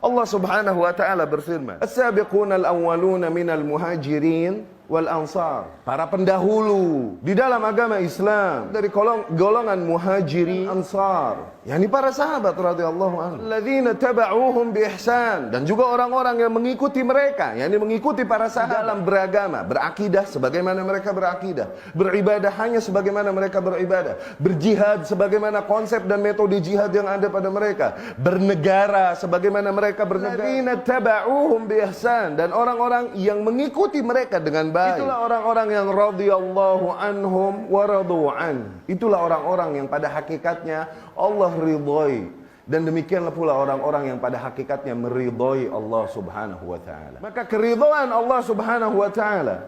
Allah Subhanahu wa taala berfirman, "As-sabiquna al-awwaluna minal muhajirin wal ansar." Para pendahulu di dalam agama Islam dari golongan muhajirin ansar, yakni para sahabat radhiyallahu anhum, alladzina taba'uuhum bi ihsan, dan juga orang-orang yang mengikuti mereka, yakni mengikuti para sahabat dalam beragama, berakidah sebagaimana mereka berakidah, beribadah hanya sebagaimana mereka beribadah, berjihad sebagaimana konsep dan metode jihad yang ada pada mereka, bernegara sebagaimana mereka bernegara, alladzina taba'uuhum bi ihsan, dan orang-orang yang mengikuti mereka dengan baik. Itulah orang-orang yang radhiyallahu anhum wa radu an. Itulah orang-orang yang pada hakikatnya Allah ridhoi, dan demikianlah pula orang-orang yang pada hakikatnya meridhoi Allah Subhanahu wa taala. Maka keridhaan Allah Subhanahu wa taala,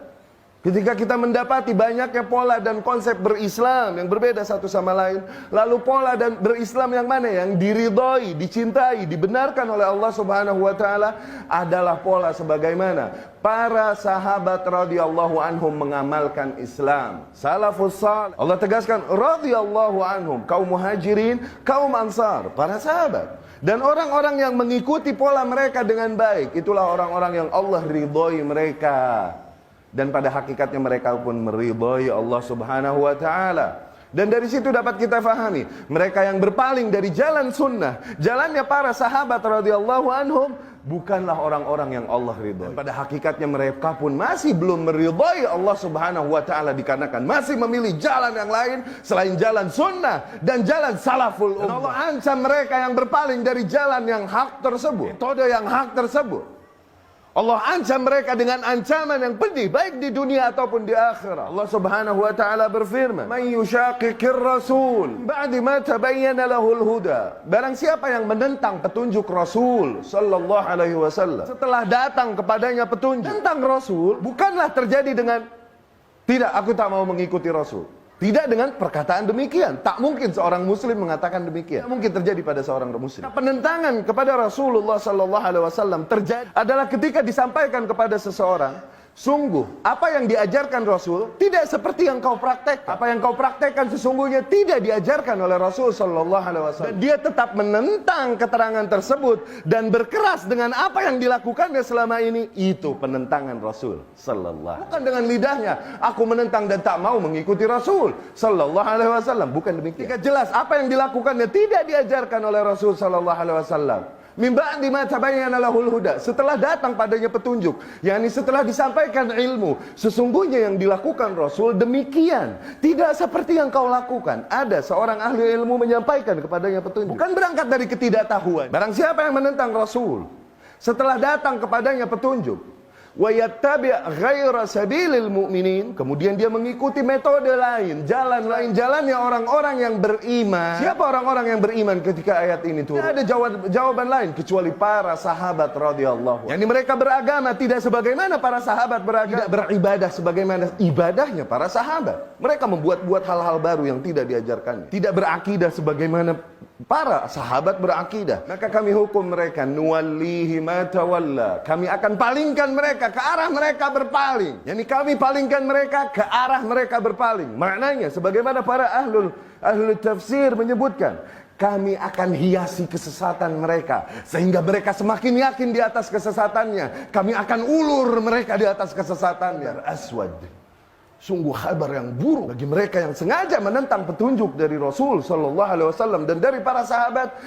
ketika kita mendapati banyaknya pola dan konsep berislam yang berbeda satu sama lain, lalu pola dan berislam yang mana yang diridhoi, dicintai, dibenarkan oleh Allah Subhanahu wa taala adalah pola sebagaimana para sahabat radhiyallahu anhum mengamalkan Islam. Salafus salih, Allah tegaskan radhiyallahu anhum, kaum muhajirin, kaum ansar, para sahabat. Dan orang-orang yang mengikuti pola mereka dengan baik, itulah orang-orang yang Allah ridhoi mereka. Dan pada hakikatnya mereka pun meridhai Allah Subhanahu wa taala. Dan dari situ dapat kita fahami, mereka yang berpaling dari jalan sunnah, jalannya para sahabat radhiyallahu anhum, bukanlah orang-orang yang Allah ridhai. Pada hakikatnya mereka pun masih belum meridhai Allah Subhanahu wa taala, dikarenakan masih memilih jalan yang lain selain jalan sunnah dan jalan salaful ummah. Dan Allah ancam mereka yang berpaling dari jalan yang hak tersebut, metode yang hak tersebut. Allah ancam mereka dengan ancaman yang pedih, baik di dunia ataupun di akhirat. Allah Subhanahu wa taala berfirman, "Man yushaqiqir rasul ba'da ma tabayyana lahul huda." Barang siapa yang menentang petunjuk Rasul sallallahu alaihi wasallam setelah datang kepadanya petunjuk, tentang Rasul bukanlah terjadi dengan tidak, aku tak mau mengikuti Rasul. Tidak dengan perkataan demikian. Tak mungkin seorang muslim mengatakan demikian. Tak mungkin terjadi pada seorang muslim. Penentangan kepada Rasulullah sallallahu alaihi wasallam terjadi adalah ketika disampaikan kepada seseorang, sungguh apa yang diajarkan Rasul tidak seperti yang kau praktekkan. Apa yang kau praktekkan sesungguhnya tidak diajarkan oleh Rasul sallallahu alaihi wasallam. Dan dia tetap menentang keterangan tersebut dan berkeras dengan apa yang dilakukannya selama ini. Itu penentangan Rasul sallallahu. Bukan dengan lidahnya, aku menentang dan tak mau mengikuti Rasul sallallahu alaihi wasallam. Bukan demikian. Jika jelas apa yang dilakukannya tidak diajarkan oleh Rasul sallallahu alaihi wasallam. Min ba'di ma tabayyana lahul huda, setelah datang padanya petunjuk, yakni setelah disampaikan ilmu, sesungguhnya yang dilakukan Rasul demikian, tidak seperti yang kau lakukan. Ada seorang ahli ilmu menyampaikan kepadanya petunjuk, bukan berangkat dari ketidaktahuan. Barang siapa yang menentang Rasul setelah datang kepadanya petunjuk, wa yattabi' ghaira sabilil mu'minin, kemudian dia mengikuti metode lain, jalan lain, jalannya orang-orang yang beriman. Siapa orang-orang yang beriman ketika ayat ini turun? Tidak ada jawaban lain kecuali para sahabat radhiyallahu anhum. Yani mereka beragama tidak sebagaimana para sahabat beragama, tidak beribadah sebagaimana ibadahnya para sahabat. Mereka membuat-buat hal-hal baru yang tidak diajarkan. Tidak berakidah sebagaimana para sahabat berakidah. Maka kami hukum mereka, nuwallihi ma tawalla, kami akan palingkan mereka ke arah mereka berpaling. Yani kami palingkan mereka ke arah mereka berpaling. Maknanya sebagaimana para ahlul tafsir menyebutkan, kami akan hiasi kesesatan mereka sehingga mereka semakin yakin di atas kesesatannya. Kami akan ulur mereka di atas kesesatannya. Aswad. Sungguh kabar yang buruk bagi mereka yang sengaja menentang petunjuk dari Rasul sallallahu alaihi wasallam dan dari para sahabat.